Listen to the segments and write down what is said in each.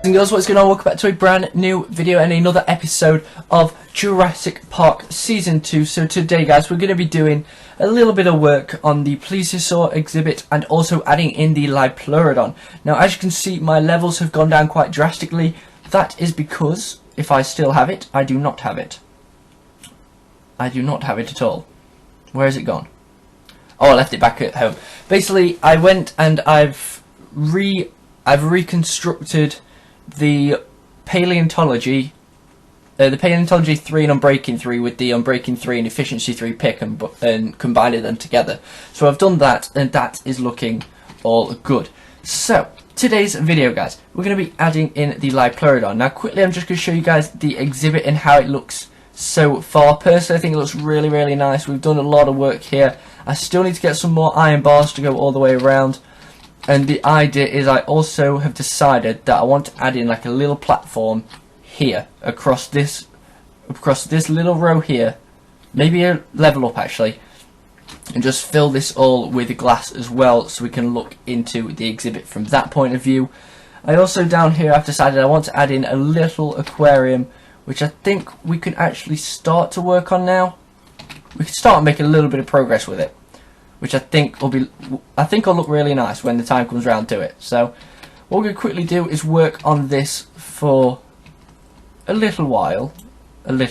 And girls, what's going on? Welcome back to a brand new video and another episode of Jurassic Park Season 2. So today guys, we're going to be doing a little bit of work on the Plesiosaur exhibit and also adding in the Liopleurodon. Now as you can see, my levels have gone down quite drastically. That is because, if I still have it, I do not have it. I do not have it at all. Where has it gone? Oh, I left it back at home. Basically, I went and I've reconstructed the paleontology 3 and Unbreaking 3 with the Unbreaking 3 and Efficiency 3 pick and combined them together. So I've done that, and that is looking all good. So today's video, guys, we're going to be adding in the Liopleurodon. Now quickly, I'm just going to show you guys the exhibit and how it looks so far. Personally, I think it looks really nice. We've done a lot of work here. I still need to get some more iron bars to go all the way around. And the idea is I also have decided that I want to add in like a little platform here across this little row here, maybe a level up actually, and just fill this all with glass as well so we can look into the exhibit from that point of view. I also down here I've decided I want to add in a little aquarium, which I think we can actually start to work on now. We can start making a little bit of progress with it, which I think will look really nice when the time comes around to it. So what we're going to quickly do is work on this for a little while, and then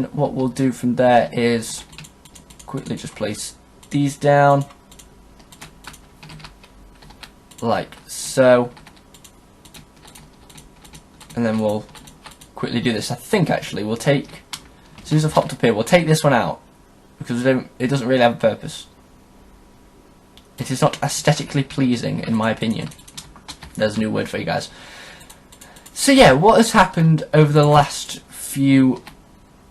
what we'll do from there is quickly just place these down like so, and then we'll quickly do this. I think actually we'll take, as soon as I've hopped up here, we'll take this one out, because it doesn't really have a purpose. It is not aesthetically pleasing, in my opinion. There's a new word for you guys. So yeah, what has happened over the last few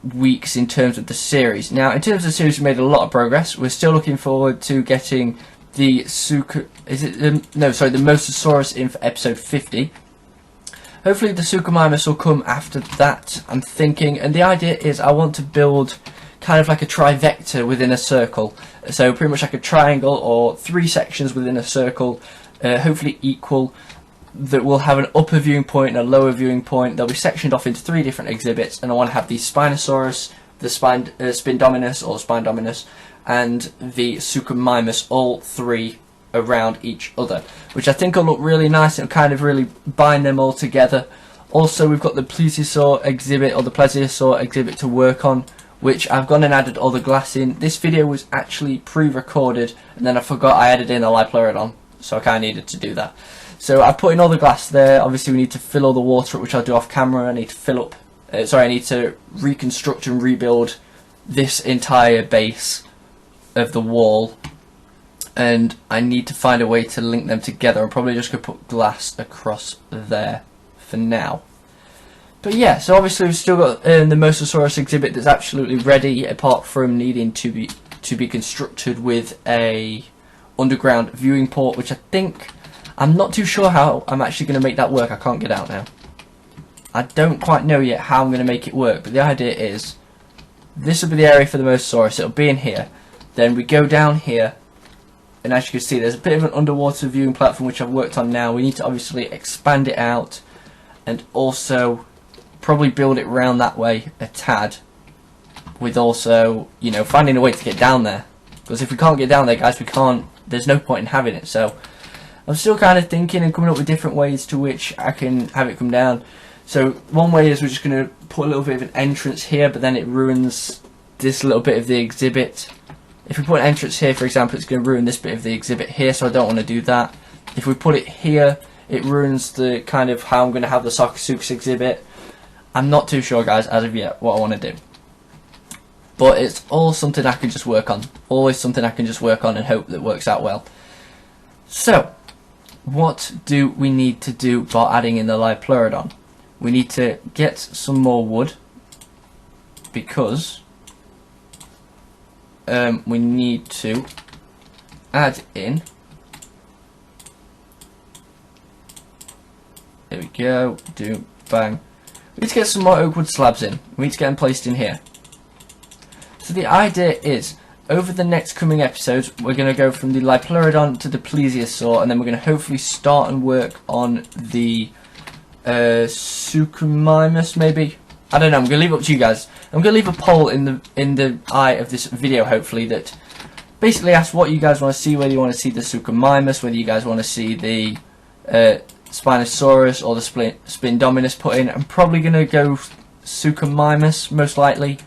weeks in terms of the series? Now, in terms of the series, we made a lot of progress. We're still looking forward to getting the Mosasaurus in for episode 50. Hopefully the Suchomimus will come after that, I'm thinking, and the idea is I want to build kind of like a trivector within a circle, so pretty much like a triangle or 3 sections within a circle, hopefully equal, that will have an upper viewing point and a lower viewing point. They'll be sectioned off into 3 different exhibits, and I want to have the Spinosaurus, the Spindominus or Spindominus, and the Suchomimus, all 3 around each other, which I think will look really nice and kind of really bind them all together. Also, we've got the Plesiosaur exhibit to work on, which I've gone and added all the glass in. This video was actually pre-recorded, and then I forgot I added in the Liopleurodon, so I kind of needed to do that. So I've put in all the glass there. Obviously we need to fill all the water up, which I'll do off camera. I need to reconstruct and rebuild this entire base of the wall, and I need to find a way to link them together. I'm probably just going to put glass across there for now. But yeah, so obviously we've still got the Mosasaurus exhibit that's absolutely ready, apart from needing to be constructed with a underground viewing port, which I'm not too sure how I'm actually going to make that work. I can't get out now. I don't quite know yet how I'm going to make it work, but the idea is this will be the area for the Mosasaurus. It'll be in here. Then we go down here, and as you can see, there's a bit of an underwater viewing platform which I've worked on now. We need to obviously expand it out and also probably build it round that way a tad, with also, you know, finding a way to get down there, because if we can't get down there, guys, there's no point in having it. So I'm still kind of thinking and coming up with different ways to which I can have it come down. So one way is we're just going to put a little bit of an entrance here, but then it ruins this little bit of the exhibit. If we put an entrance here, for example, it's going to ruin this bit of the exhibit here, so I don't want to do that. If we put it here, it ruins the kind of how I'm going to have the Sarcosuchus exhibit. I'm not too sure, guys, as of yet, what I want to do. But it's all something I can just work on. Always something I can just work on and hope that works out well. So, what do we need to do by adding in the Liopleurodon? We need to get some more wood, because we need to add in, there we go, bang. We need to get some more oak wood slabs in. We need to get them placed in here. So the idea is over the next coming episodes, we're going to go from the Liopleurodon to the Plesiosaur, and then we're going to hopefully start and work on the Suchomimus, maybe. I don't know. I'm going to leave it up to you guys. I'm going to leave a poll in the eye of this video, hopefully, that basically asks what you guys want to see. Whether you want to see the Suchomimus, whether you guys want to see the Spinosaurus or the Spindominus put in. I'm probably going to go Suchomimus, most likely.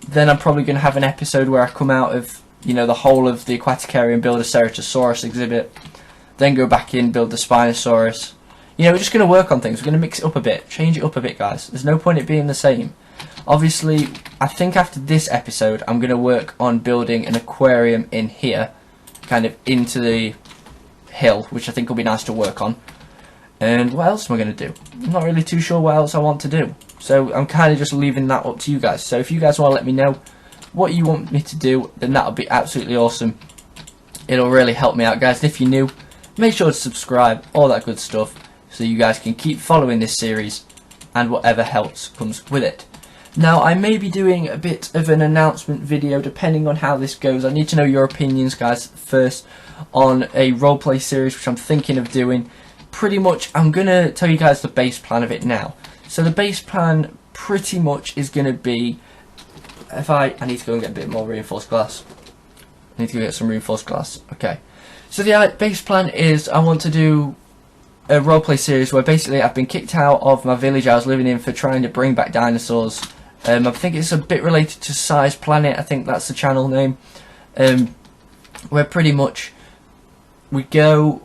Then I'm probably going to have an episode where I come out of, you know, the whole of the aquatic area and build a Ceratosaurus exhibit. Then go back in, build the Spinosaurus. You know, we're just going to work on things. We're going to mix it up a bit, change it up a bit, guys. There's no point in it being the same. Obviously, I think after this episode, I'm going to work on building an aquarium in here, kind of into the hill, which I think will be nice to work on. And what else am I going to do? I'm not really too sure what else I want to do. So I'm kind of just leaving that up to you guys. So if you guys want to let me know what you want me to do, then that'll be absolutely awesome. It'll really help me out, guys. And if you're new, make sure to subscribe, all that good stuff, so you guys can keep following this series and whatever else comes with it. Now, I may be doing a bit of an announcement video depending on how this goes. I need to know your opinions, guys, first on a roleplay series which I'm thinking of doing. Pretty much, I'm going to tell you guys the base plan of it now. So the base plan pretty much is going to be, if I need to go and get a bit more reinforced glass. I need to go get some reinforced glass. Okay. So the base plan is I want to do a roleplay series where basically I've been kicked out of my village I was living in for trying to bring back dinosaurs. I think it's a bit related to Size Planet. I think that's the channel name. Where pretty much we go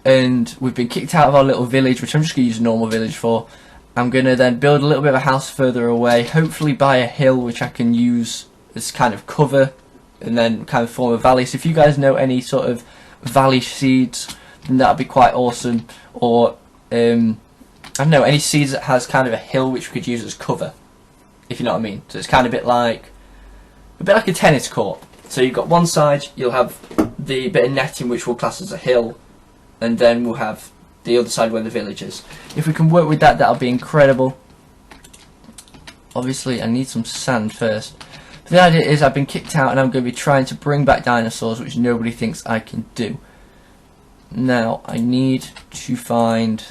and we've been kicked out of our little village, which I'm just going to use a normal village for. I'm going to then build a little bit of a house further away, hopefully by a hill which I can use as kind of cover and then kind of form a valley. So if you guys know any sort of valley seeds, then that would be quite awesome. Or, I don't know, any seeds that has kind of a hill which we could use as cover, if you know what I mean. So it's kind of a bit like a tennis court. So you've got one side, you'll have the bit of netting which we'll class as a hill, and then we'll have the other side where the village is. If we can work with that, that'll be incredible. Obviously, I need some sand first. But the idea is I've been kicked out and I'm going to be trying to bring back dinosaurs, which nobody thinks I can do. Now, I need to find...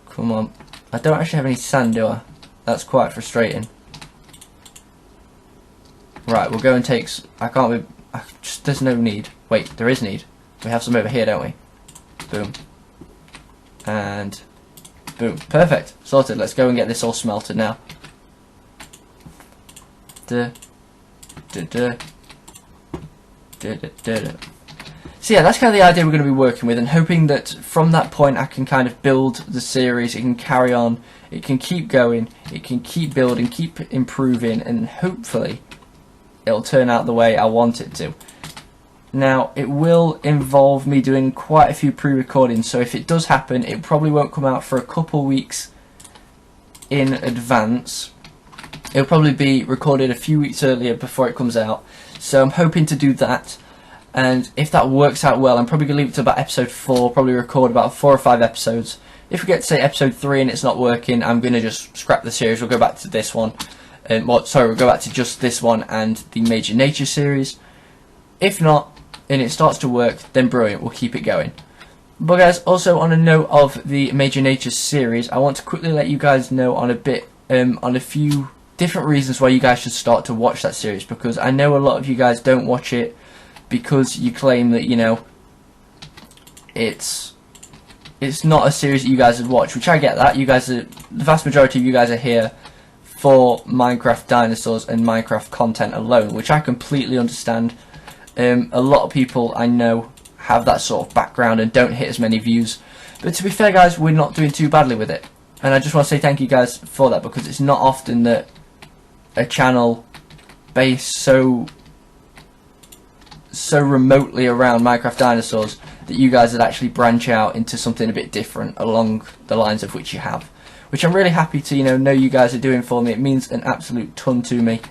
Come on. I don't actually have any sand, do I? That's quite frustrating. Right, we'll go and take... there's no need. Wait, there is need. We have some over here, don't we? Boom. And boom. Perfect. Sorted. Let's go and get this all smelted now. So yeah, that's kind of the idea we're going to be working with, and hoping that from that point I can kind of build the series, it can carry on, it can keep going, it can keep building, keep improving, and hopefully it'll turn out the way I want it to. Now, it will involve me doing quite a few pre-recordings, so if it does happen, it probably won't come out for a couple weeks in advance. It'll probably be recorded a few weeks earlier before it comes out, so I'm hoping to do that. And if that works out well, I'm probably going to leave it to about episode 4, probably record about 4 or 5 episodes. If we get to say episode 3 and it's not working, I'm going to just scrap the series, we'll go back to this one. We'll go back to just this one and the Major Nature series. If not, and it starts to work, then brilliant, we'll keep it going. But guys, also on a note of the Major Nature series, I want to quickly let you guys know on a few different reasons why you guys should start to watch that series, because I know a lot of you guys don't watch it because you claim that, you know, it's not a series that you guys would watch, which I get that. You guys the vast majority of you guys are here for Minecraft dinosaurs and Minecraft content alone, which I completely understand. A lot of people I know have that sort of background and don't hit as many views, but to be fair guys, we're not doing too badly with it, and I just want to say thank you guys for that, because it's not often that a channel based so remotely around Minecraft dinosaurs that you guys would actually branch out into something a bit different along the lines of which you have, which I'm really happy to know you guys are doing for me. It means an absolute ton to me.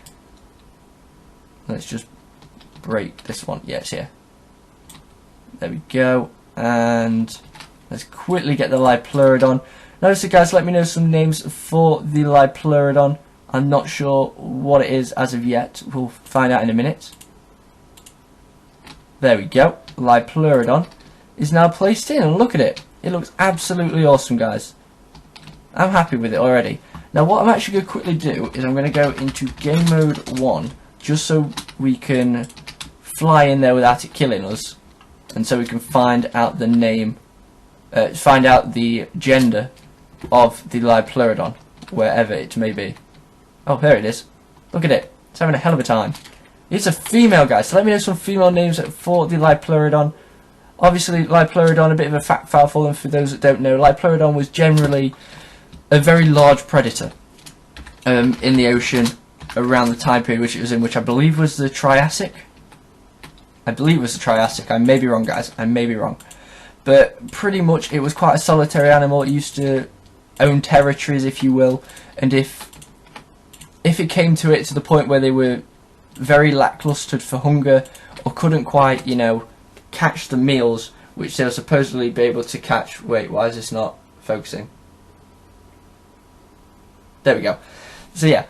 Let's just break this one. Yeah, it's here. There we go. And let's quickly get the Liopleurodon. Notice it, guys, let me know some names for the Liopleurodon. I'm not sure what it is as of yet. We'll find out in a minute. There we go. Liopleurodon is now placed in, and look at it. It looks absolutely awesome, guys. I'm happy with it already. Now what I'm actually going to quickly do is I'm going to go into game mode 1, just so we can fly in there without it killing us, and so we can find out the name, find out the gender of the Liopleurodon, wherever it may be. Oh, there it is. Look at it. It's having a hell of a time. It's a female, guys, so let me know some female names for the Liopleurodon. Obviously, Liopleurodon, a bit of a fact file for them, for those that don't know. Liopleurodon was generally a very large predator in the ocean around the time period which it was in, which I believe was the Triassic. I believe it was the Triassic. I may be wrong, guys. I may be wrong. But pretty much it was quite a solitary animal. It used to own territories, if you will. And if it came to it to the point where they were very lackluster for hunger, or couldn't quite, you know, catch the meals which they'll supposedly be able to catch. Wait, why is this not focusing? There we go. So yeah,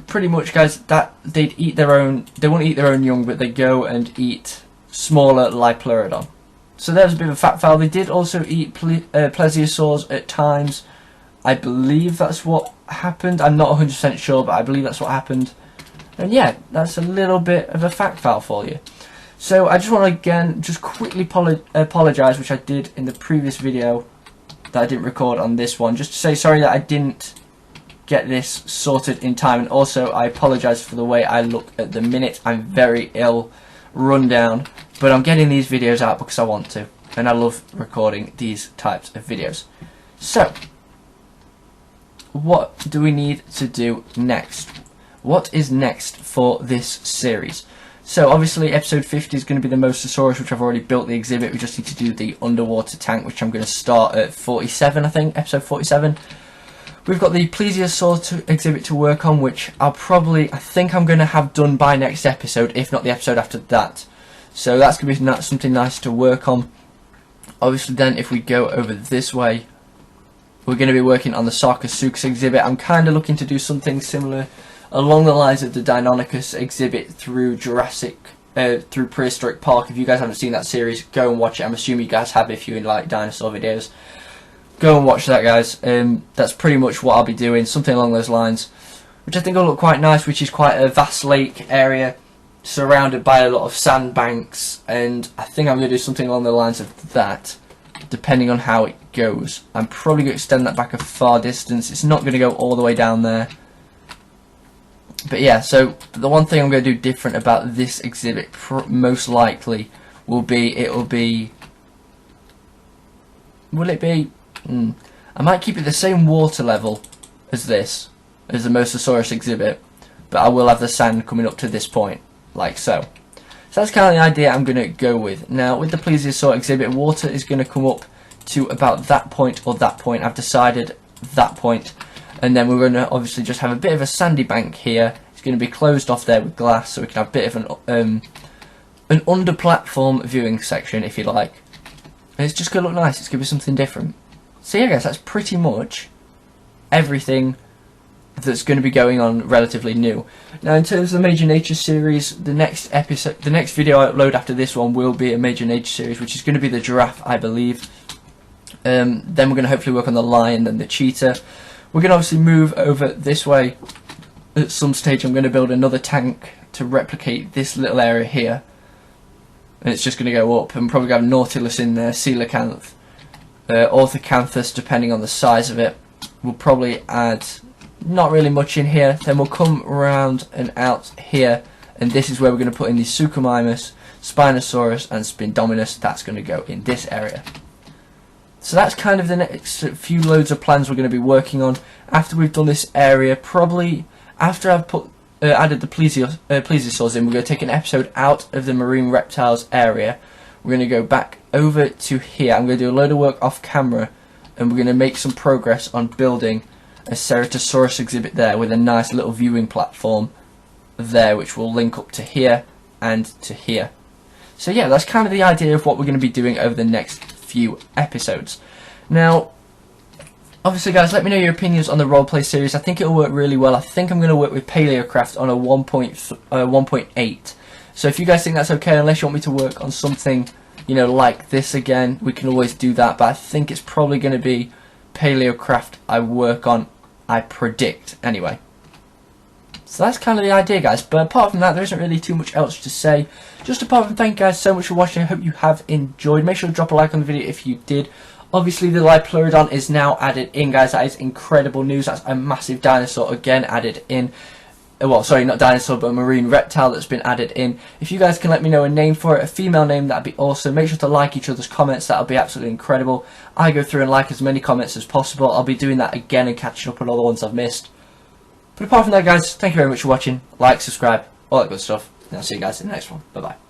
pretty much, guys, that they'd eat their own. They wouldn't eat their own young, but they go and eat smaller Liopleurodon. So there's a bit of a fact file. They did also eat plesiosaurs at times. I believe that's what happened. I'm not 100% sure, but I believe that's what happened. And yeah, that's a little bit of a fact file for you. So I just want to again just quickly apologise, which I did in the previous video that I didn't record on this one, just to say sorry that I didn't get this sorted in time, and also I apologise for the way I look at the minute. I'm very ill, run down, but I'm getting these videos out because I want to, and I love recording these types of videos. So what do we need to do next? What is next for this series? So obviously episode 50 is going to be the Mosasaurus, which I've already built the exhibit. We just need to do the underwater tank, which I'm going to start at 47, I think, episode 47. We've got the Plesiosaur exhibit to work on, which I think I'm going to have done by next episode, if not the episode after that. So that's going to be something nice to work on. Obviously then, if we go over this way, we're going to be working on the Sarcosuchus exhibit. I'm kind of looking to do something similar along the lines of the Deinonychus exhibit through Jurassic, through Prehistoric Park. If you guys haven't seen that series, go and watch it. I'm assuming you guys have if you like dinosaur videos. Go and watch that, guys. That's pretty much what I'll be doing, something along those lines, which I think will look quite nice, which is quite a vast lake area surrounded by a lot of sandbanks, and I think I'm going to do something along the lines of that, depending on how it goes. I'm probably going to extend that back a far distance. It's not going to go all the way down there. But yeah, so the one thing I'm going to do different about this exhibit most likely will be, will it be, I might keep it the same water level as this, as the Mosasaurus exhibit, but I will have the sand coming up to this point, like so. So that's kind of the idea I'm going to go with. Now, with the Plesiosaur exhibit, water is going to come up to about that point or that point. I've decided that point. And then we're going to obviously just have a bit of a sandy bank here. It's going to be closed off there with glass, so we can have a bit of an under-platform viewing section, if you like. And it's just going to look nice. It's going to be something different. So yeah, guys, that's pretty much everything that's going to be going on relatively new. Now, in terms of the Major Nature series, the next video I upload after this one will be a Major Nature series, which is going to be the giraffe, I believe. Then we're going to hopefully work on the lion, then the cheetah. We're going to obviously move over this way. At some stage I'm going to build another tank to replicate this little area here. And it's just going to go up, and probably have Nautilus in there, Coelacanth, Orthocanthus, depending on the size of it. We'll probably add not really much in here. Then we'll come around and out here, and this is where we're going to put in the Suchomimus, Spinosaurus and Spindominus. That's going to go in this area. So that's kind of the next few loads of plans we're going to be working on. After we've done this area, probably after I've added the plesiosaurs in, we're going to take an episode out of the marine reptiles area. We're going to go back over to here. I'm going to do a load of work off camera, and we're going to make some progress on building a Ceratosaurus exhibit there with a nice little viewing platform there, which will link up to here and to here. So yeah, that's kind of the idea of what we're going to be doing over the next few episodes. Now, Obviously, guys, let me know your opinions on the roleplay series. I think it'll work really well. I think I'm going to work with Paleocraft on a 1.8. So if you guys think that's okay, unless you want me to work on something, you know, like this again, we can always do that. But I think it's probably going to be Paleocraft I work on, I predict, anyway. So that's kind of the idea, guys. But apart from that, there isn't really too much else to say. Just apart from thank you guys so much for watching. I hope you have enjoyed. Make sure to drop a like on the video if you did. Obviously, the Liopleurodon is now added in, guys. That is incredible news. That's a massive dinosaur again added in. Well, sorry, not dinosaur, but a marine reptile that's been added in. If you guys can let me know a name for it, a female name, that'd be awesome. Make sure to like each other's comments. That'll be absolutely incredible. I go through and like as many comments as possible. I'll be doing that again and catching up on all the ones I've missed. But apart from that, guys, thank you very much for watching. Like, subscribe, all that good stuff. And I'll see you guys in the next one. Bye-bye.